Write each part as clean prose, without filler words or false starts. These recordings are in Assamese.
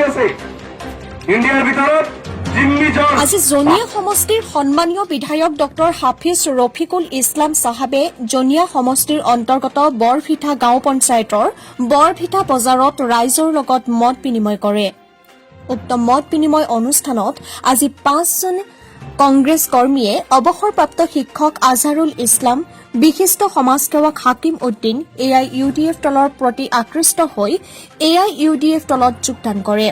আছে ইণ্ডিয়াৰ ভিতৰত জিম্মি জৰ্জ। আজি জনিয়া সমষ্টিৰ সন্মানীয় বিধায়ক ডক্টৰ হাফিজ ৰফিকুল ইছলাম চাহাবে জনিয়া সমষ্টিৰ অন্তৰ্গত বৰভিঠা গাঁও পঞ্চায়তৰ বৰভিঠা বজাৰত ৰাইজৰ লগত মত বিনিময় কৰে। উক্ত মত বিনিময় অনুষ্ঠানত আজি 5জন কংগ্ৰেছ কৰ্মীয়ে অৱসৰপ্ৰাপ্ত শিক্ষক আজহাৰুল ইছলাম, বিশিষ্ট সমাজসেৱক হাকিম উদ্দিন AIUDF দলৰ প্ৰতি আকৃষ্ট হৈ AIUDF দলত যোগদান কৰে।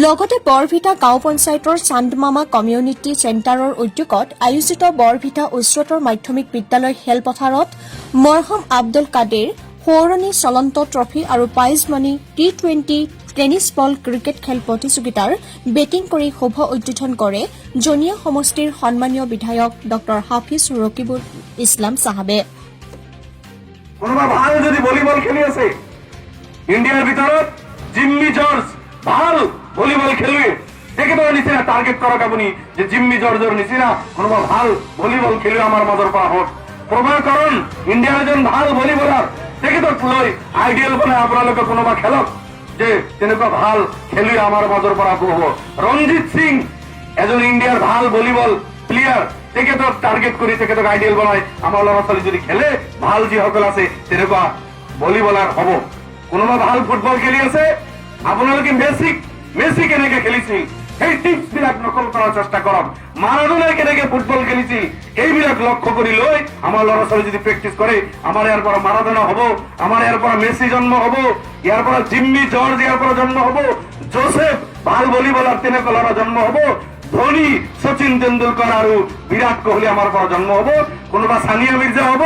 লগতে বৰভিটা গাঁও পঞ্চায়তৰ চান্দমামা কমিউনিটি চেণ্টাৰৰ উদ্যোগত আয়োজিত বৰভিটা উচ্চতৰ মাধ্যমিক বিদ্যালয় খেলপথাৰত মৰহম আব্দুল কাদিৰ সৌৰণী চলন্ত ট্ৰফী আৰু prize money T20 tennis ball cricket খেল প্ৰতিযোগিতাৰ বেটিং কৰি শুভ উদ্বোধন কৰে জনিয়া সমষ্টিৰ সন্মানীয় বিধায়ক ডক্টৰ হাফিজ ৰকিবুল ইছলাম চাহাবে। কোনোবা ভাল যদি ভলিবল খেলি আছে ইণ্ডিয়াৰ ভিতৰত জিম্মি জৰ্জ ভাল ভলিবল খেলুৱৈ তেখেতৰ নিচিনা টাৰ্গেট কৰক আপুনি যে জিম্মি জৰ্জৰ নিচিনা কোনোবা ভাল ভলিবল খেলুৱৈ আমাৰ মাজৰ পৰা হওক। প্ৰভাকৰণ ইণ্ডিয়াৰ এজন ভাল ভলিবলাৰ তেখেতক লৈ আইডিয়েল বনাই আপোনালোকে কোনোবা খেলক যে তেনেকুৱা ভাল খেলুৱৈ আমাৰ মাজৰ পৰা হ'ব। ৰঞ্জিত সিং এজন ইণ্ডিয়াৰ ভাল ভলিবল প্লেয়াৰ তেখেতক টাৰ্গেট কৰি তেখেতক আইডিয়েল বনাই আমাৰ ল'ৰা ছোৱালী যদি খেলে ভাল যিসকল আছে তেনেকুৱা ভলিবলাৰ হ'ব। কোনোবা ভাল ফুটবল খেলি আছে আপোনালোকে মেসি কেনেকে খেলিছিল সেই টিপস বিলাক নকল কৰাৰ চেষ্টা কৰক। মাৰাডোনাই কেনেকে ফুটবল খেলিছিল এইবিলাক লক্ষ্য কৰি লৈ আমাৰ ল'ৰা ছোৱালী যদি প্ৰেক্টিচ কৰে আমাৰ ইয়াৰ পৰা মাৰাডোনা হ'ব, আমাৰ ইয়াৰ পৰা মেসি জন্ম হ'ব, ইয়াৰ পৰা জিম্মি জৰ্জ ইয়াৰ পৰা জন্ম হ'ব, জোসেফ ভাল ভলিবলাৰ তেনেকুৱা ল'ৰা জন্ম হ'ব, ধোনী শচীন তেণ্ডুলকাৰ আৰু বিৰাট কোহলি আমাৰ পৰা জন্ম হ'ব, কোনোবা সানিয়া মিৰ্জা হ'ব,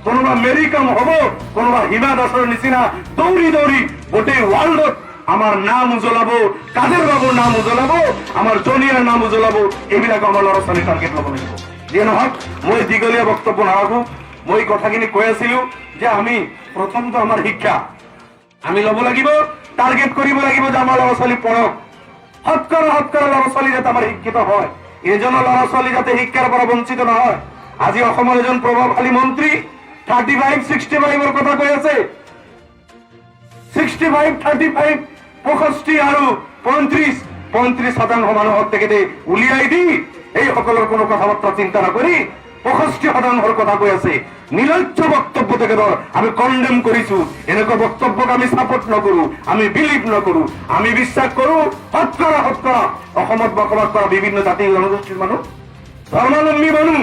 কোনোবা মেৰী কম হ'ব, কোনোবা হিমা দাসৰ নিচিনা দৌৰি দৌৰি গোটেই ৱৰ্ল্ডত আমাৰ নাম উজ্বলাব, কাদেৰ বাবুৰ নাম উজ্বলাব, আমাৰ জনিয়াৰ নাম উজ্বলাব। এইবিলাক আমাৰ ল'ৰা ছোৱালী টাৰ্গেট ল'ব লাগিব। যিয়ে নহওক মই দীঘলীয়া বক্তব্য নাৰাখো। মই কথাখিনি কৈ আছিলো যে আমি প্ৰথমটো আমাৰ শিক্ষা আমি ল'ব লাগিব, টাৰ্গেট কৰিব লাগিব যে আমাৰ ল'ৰা ছোৱালী পঢ়ক। শতকৰা ল'ৰা ছোৱালী যাতে আমাৰ শিক্ষিত হয়, এজনো ল'ৰা ছোৱালী যাতে শিক্ষাৰ পৰা বঞ্চিত নহয়। আজি অসমৰ এজন প্ৰভাৱশালী মন্ত্ৰী 35-65 কথা কৈ আছে। 65-35 65 আৰু 35% মানুহক তেখেতে উলিয়াই দি এই সকলৰ কোনো কথা বাৰ্তা চিন্তা নকৰি 65% কথা কৈ আছে। নিলজ্জ বক্তব্য তেখেতৰ আমি কণ্ডেম কৰিছো। এনেকুৱা বক্তব্যক আমি ছাপোৰ্ট নকৰো, আমি বিলিভ নকৰো। আমি বিশ্বাস কৰো শতকৰা অসমত বসবাস কৰা বিভিন্ন জাতি জনগোষ্ঠীৰ মানুহ, ধৰ্মাৱলম্বী মানুহ,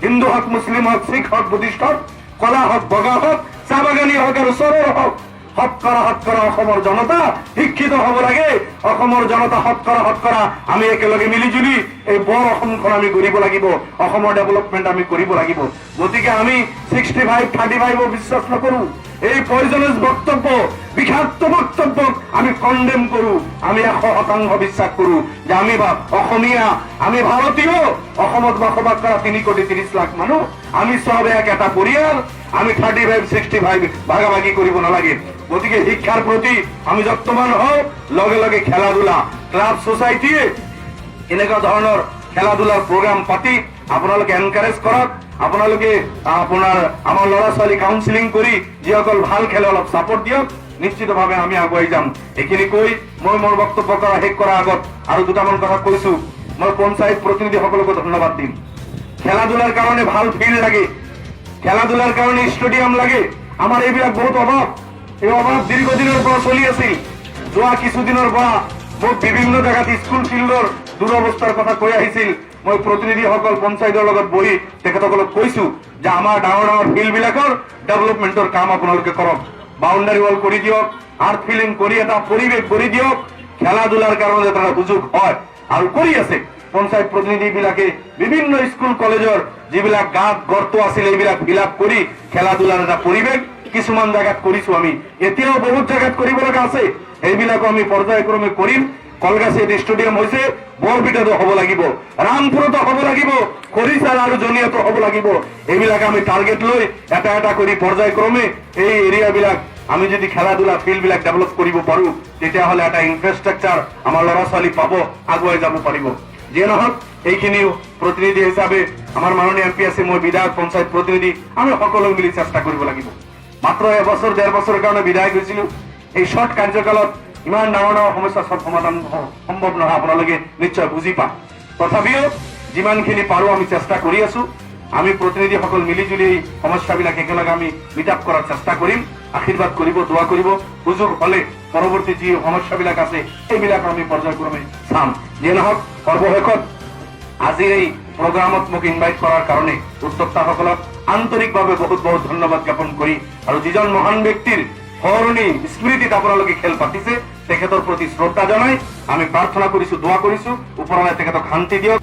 হিন্দু হওক, মুছলিম হওক, শিখ হওক, বুদ্ধিষ্ট হওক, কলা হওক, বগা হওক, চাহ বাগানী হওক আৰু চৰৰ হওক, শতকৰা অসমৰ জনতা শিক্ষিত হ'ব লাগে। অসমৰ জনতা শতকৰা আমি একেলগে মিলি জুলি এই বৰ অসমখন আমি গঢ়িব লাগিব, অসমৰ ডেভেলপমেণ্ট আমি কৰিব লাগিব। গতিকে আমি 65-35 বিশ্বাস নকৰো। এই পয়জনাস বক্তব্য, বিষাক্ত বক্তব্যক আমি কণ্ডেম কৰো। আমি 100% বিশ্বাস কৰো যে আমি অসমীয়া, আমি ভাৰতীয়, অসমত বসবাস কৰা 3,30 লাখ মানুহ, আমি সব এটা পৰিয়াল। আমি 35-65 ভাগাভাগি কৰিব নালাগে। গতিকে শিক্ষাৰ প্ৰতি আমি যত্নবান হওঁ। লগে লগে খেলা ধূলা, ক্লাব সোসাইটিয়ে এনেকুৱা ধৰণৰ খেলা ধূলাৰ প্ৰগ্ৰাম পাতি আপোনালোকে এনকাৰেজ কৰক। আপোনালোকে আপোনাৰ আমাৰ ল'ৰা ছোৱালী কাউন্সিলিং কৰি যিসকল ভাল খেলে অলপ ছাপোৰ্ট দিয়ক। নিশ্চিতভাৱে আমি আগুৱাই যাম। এইখিনি কৈ মই মোৰ বক্তব্য শেষ কৰাৰ আগত আৰু দুটামান কথা কৈছো। মই পঞ্চায়ত প্ৰতিনিধিসকলকো ধন্যবাদ দিম। খেলা ধূলাৰ কাৰণে ভাল ফিল্ড লাগে, খেলা ধূলাৰ কাৰণে ষ্টেডিয়াম লাগে। আমাৰ এইবিলাক বহুত অভাৱ। এই অভাৱ দীৰ্ঘদিনৰ পৰা চলি আছিল। যোৱা কিছুদিনৰ পৰা মোক বিভিন্ন জেগাত স্কুল ফিল্ডৰ দুৰৱস্থাৰ কথা কৈ আহিছিল। মই প্ৰতিনিধিসকল পঞ্চায়তৰ লগত বহি তেখেতসকলক কৈছো যে আমাৰ ডাঙৰ ফিল্ড বিলাকৰ ডেভেলপমেণ্টৰ কাম আপোনালোকে কৰক। বাউণ্ডাৰী ৱাল কৰি দিয়ক, আৰ্ট ফিলিং কৰি এটা পৰিৱেশ কৰি দিয়ক, খেলা ধূলাৰ কাৰণে এটা সুযোগ হয় আৰু কৰি আছে। পঞ্চায়ত প্ৰতিনিধি বিলাকে বিভিন্ন স্কুল কলেজৰ যিবিলাক গাঁত গৰ্ত আছিল এইবিলাক ফিল আপ কৰি খেলা ধূলাৰ এটা পৰিৱেশ কিছুমান জায়গাত কৰিছো। আমি এতিয়াও বহুত জায়গাত কৰিব লগা আছে। এইবিলাকো আমি পৰ্যায়ক্ৰমে কৰিম। কলগাছিত ষ্টেডিয়াম হৈছে, বৰপিটাতো হ'ব লাগিব, ৰামপুৰতো হ'ব লাগিব, খৰিচাল আৰু জনিয়াতো হ'ব লাগিব। এইবিলাক আমি টাৰ্গেট লৈ এটা কৰি পৰ্যায়ক্ৰমে এই এৰিয়াবিলাক আমি যদি খেলা ধূলা ফিল্ড বিলাক ডেভেলপ কৰিব পাৰো তেতিয়াহ'লে এটা ইনফ্ৰাষ্ট্ৰাকচাৰ আমাৰ ল'ৰা ছোৱালী পাব, আগুৱাই যাব পাৰিব। যিয়ে নহওক এইখিনিও প্ৰতিনিধি হিচাপে আমাৰ মাননীয় MP আছে, মই বিধায়ক, পঞ্চায়ত প্ৰতিনিধি, আমি সকলো মিলি চেষ্টা কৰিব লাগিব। মাত্ৰ এবছৰ 1.5 বছৰৰ কাৰণে বিধায়ক হৈছিলো। এই শৰ্ট কাৰ্যকালত ইমান ডাঙৰ ডাঙৰ সমস্যা সব সমাধান সম্ভৱ নহয়, আপোনালোকে নিশ্চয় বুজি পায়। তথাপিও যিমানখিনি পাৰো আমি চেষ্টা কৰি আছো। আমি প্ৰতিনিধিসকল মিলিজুলি এই সমস্যাবিলাক একেলগে আমি মিট আপ কৰাৰ চেষ্টা কৰিম। আশীৰ্বাদ কৰিব, দোৱা কৰিব। সুযোগ হলে পৰৱৰ্তী যি সমস্যাবিলাক আছে সেইবিলাক আমি পৰ্যায়ক্ৰমে চাম। যিয়ে নহওক সৰ্বশেষত আজিৰ এই প্ৰগ্ৰামত মোক ইনভাইট কৰাৰ কাৰণে উদ্যোক্তাসকলক আন্তৰিকভাৱে বহুত বহুত ধন্যবাদ জ্ঞাপন কৰি আৰু যিজন মহান ব্যক্তিৰ সৰণি স্মৃতিত আপোনালোকে খেল পাতিছে তেখেতৰ প্ৰতি শ্ৰদ্ধা জনাই আমি প্ৰাৰ্থনা কৰিছো, দোৱা কৰিছো ওপৰৱালাই তেখেতক শান্তি দিয়ক।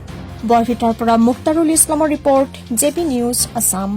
বৰভিটাৰ পৰা মুক্তাৰুল ইছলামৰ ৰিপৰ্ট, জেপি নিউজ আছাম।